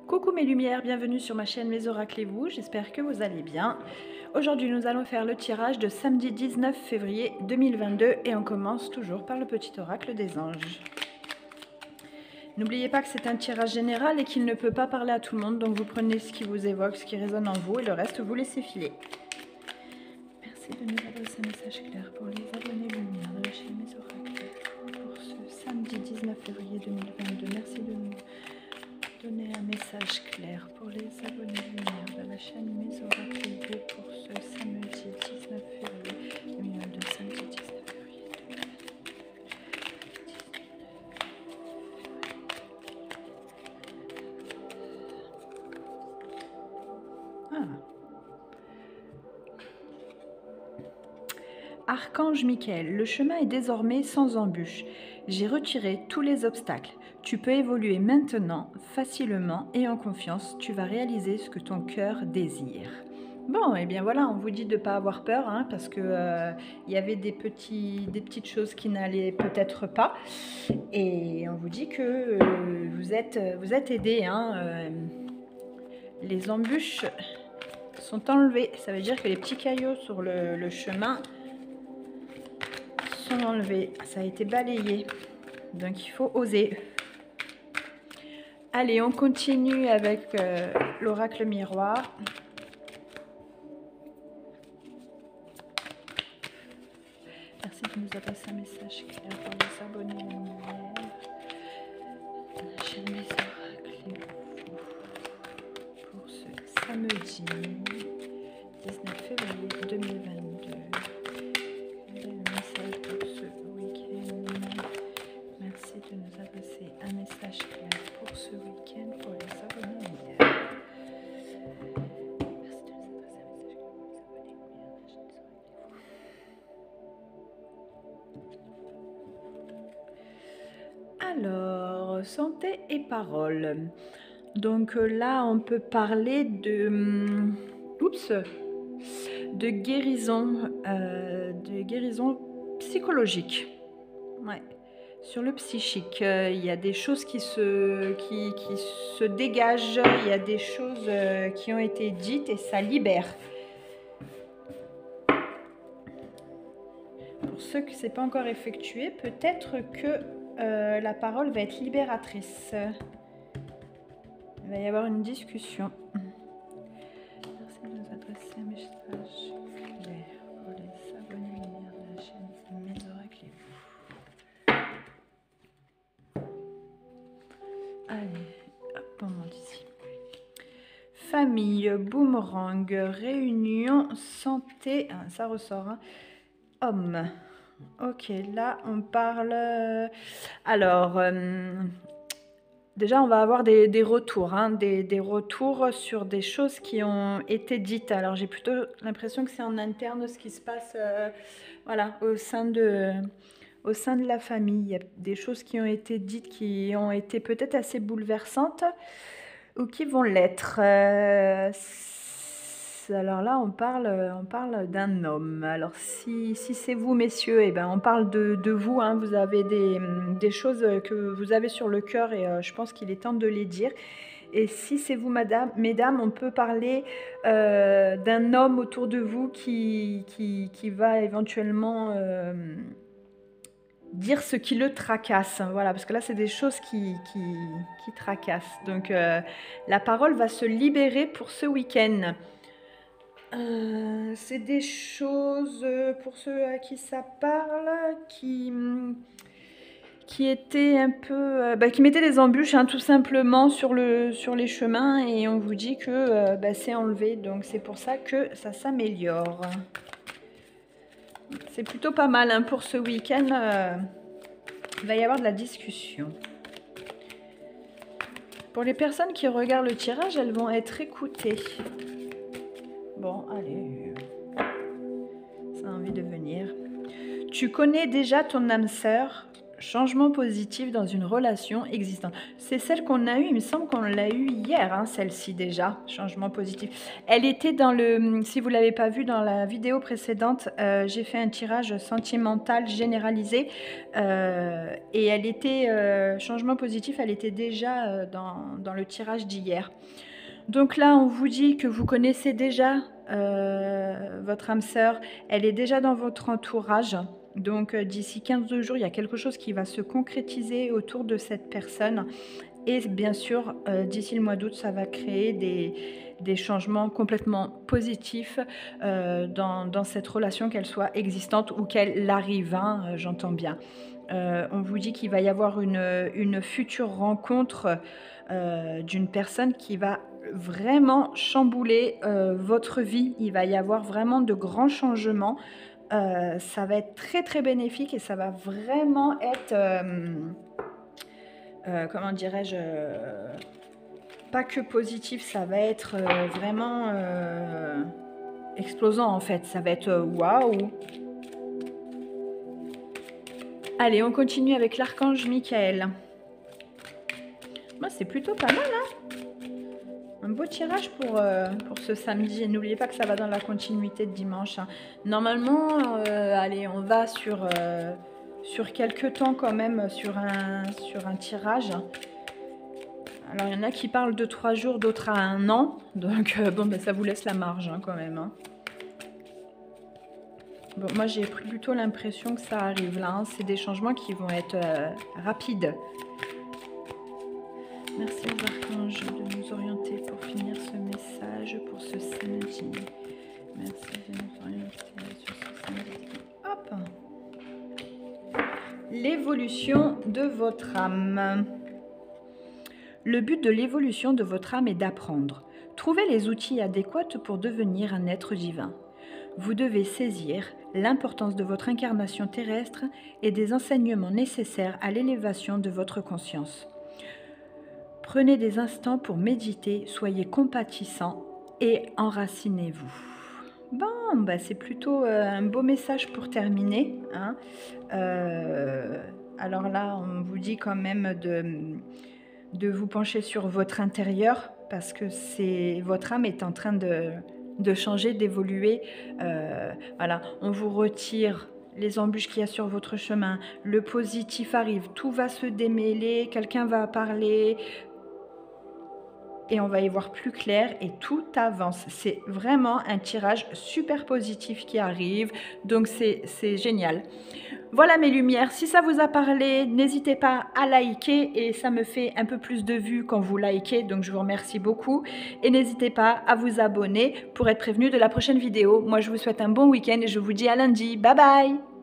Coucou mes lumières, bienvenue sur ma chaîne Mes Oracles et vous, j'espère que vous allez bien. Aujourd'hui nous allons faire le tirage de samedi 19 février 2022 et on commence toujours par le petit oracle des anges. N'oubliez pas que c'est un tirage général et qu'il ne peut pas parler à tout le monde, donc vous prenez ce qui vous évoque, ce qui résonne en vous et le reste vous laissez filer. Merci de nous adresser un message clair pour les abonnés lumière de la chaîne Mes Oracles pour ce samedi 19 février 2022. Merci de nous donner un message clair pour les abonnés lumière de la chaîne Mes Oracles et vous pour ce samedi 19 février 2022. Samedi 19 février 2022. Archange Michael, le chemin est désormais sans embûche. J'ai retiré tous les obstacles. Tu peux évoluer maintenant, facilement et en confiance. Tu vas réaliser ce que ton cœur désire. Bon, et bien voilà, on vous dit de ne pas avoir peur, hein, parce que y avait des petites choses qui n'allaient peut-être pas. Et on vous dit que vous êtes aidés. Hein, les embûches sont enlevées. Ça veut dire que les petits cailloux sur le chemin sont enlevés. Ça a été balayé. Donc il faut oser. Allez, on continue avec l'oracle miroir. Merci de nous adresser un message clair pour les abonnés lumière de la chaîne Mes Oracles pour ce samedi 19 février 2022. Quel est le message pour ce week-end? Merci de nous adresser un message clair pour ce week-end pour les abonnés lumière. Alors, santé et parole. Donc là, on peut parler de guérison psychologique. Ouais. Sur le psychique, il y a des choses qui se dégagent, il y a des choses qui ont été dites et ça libère. Pour ceux que ce n'est pas encore effectué, peut-être que la parole va être libératrice. Il va y avoir une discussion. Merci de nous adresser un message clair pour les abonnés lumière de la chaîne Mes Oracles et vous. Allez, hop, on monte ici. Famille, boomerang, réunion, santé, ça ressort, hein. Homme. Ok, là on parle. Alors, déjà on va avoir des retours, hein, des retours sur des choses qui ont été dites. Alors j'ai plutôt l'impression que c'est en interne ce qui se passe, voilà, au sein de la famille. Il y a des choses qui ont été dites qui ont été peut-être assez bouleversantes ou qui vont l'être. Alors là, on parle d'un homme. Alors si c'est vous, messieurs, eh ben, on parle de vous. Hein. Vous avez des choses que vous avez sur le cœur et je pense qu'il est temps de les dire. Et si c'est vous, mesdames, on peut parler d'un homme autour de vous qui va éventuellement dire ce qui le tracasse. Voilà, parce que là, c'est des choses qui tracassent. Donc, la parole va se libérer pour ce week-end. C'est des choses, pour ceux à qui ça parle, qui étaient un peu... qui mettaient des embûches, hein, tout simplement, sur les chemins. Et on vous dit que c'est enlevé. Donc, c'est pour ça que ça s'améliore. C'est plutôt pas mal, hein, pour ce week-end. Il va y avoir de la discussion. Pour les personnes qui regardent le tirage, elles vont être écoutées. Bon, allez. Ça a envie de venir. Tu connais déjà ton âme sœur. Changement positif dans une relation existante. C'est celle qu'on a eue, il me semble qu'on l'a eue hier, hein, celle-ci déjà, changement positif. Elle était dans le, si vous ne l'avez pas vu dans la vidéo précédente, j'ai fait un tirage sentimental généralisé et elle était, changement positif, elle était déjà dans le tirage d'hier. Donc là, on vous dit que vous connaissez déjà votre âme sœur, elle est déjà dans votre entourage. Donc d'ici 15 jours, il y a quelque chose qui va se concrétiser autour de cette personne. Et bien sûr, d'ici le mois d'août, ça va créer des changements complètement positifs dans cette relation, qu'elle soit existante ou qu'elle arrive, hein, j'entends bien. On vous dit qu'il va y avoir une future rencontre d'une personne qui va vraiment chambouler votre vie. Il va y avoir vraiment de grands changements. Ça va être très très bénéfique et ça va vraiment être, comment dirais-je, pas que positif, ça va être vraiment explosant en fait. Ça va être waouh! Allez, on continue avec l'archange Michael. Moi, c'est plutôt pas mal, hein? Un beau tirage pour ce samedi. Et n'oubliez pas que ça va dans la continuité de dimanche, hein. Normalement, allez, on va sur quelques temps quand même sur un tirage. Alors, il y en a qui parlent de 3 jours, d'autres à 1 an. Donc, bon, ben, ça vous laisse la marge hein, quand même, hein. Bon, moi, j'ai plutôt l'impression que ça arrive là, hein. C'est des changements qui vont être rapides. Merci aux archanges de nous orienter pour finir ce message pour ce samedi. Merci de nous orienter sur ce samedi. Hop! L'évolution de votre âme. Le but de l'évolution de votre âme est d'apprendre. Trouvez les outils adéquats pour devenir un être divin. Vous devez saisir l'importance de votre incarnation terrestre et des enseignements nécessaires à l'élévation de votre conscience. Prenez des instants pour méditer, soyez compatissants et enracinez-vous. Bon, bah c'est plutôt un beau message pour terminer, hein. Alors là, on vous dit quand même de vous pencher sur votre intérieur parce que votre âme est en train de changer, d'évoluer. Voilà, on vous retire les embûches qu'il y a sur votre chemin, le positif arrive, tout va se démêler, quelqu'un va parler et on va y voir plus clair et tout avance. C'est vraiment un tirage super positif qui arrive, donc c'est génial. Voilà mes lumières, si ça vous a parlé, n'hésitez pas à liker et ça me fait un peu plus de vues quand vous likez, donc je vous remercie beaucoup. Et n'hésitez pas à vous abonner pour être prévenu de la prochaine vidéo. Moi je vous souhaite un bon week-end et je vous dis à lundi. Bye bye!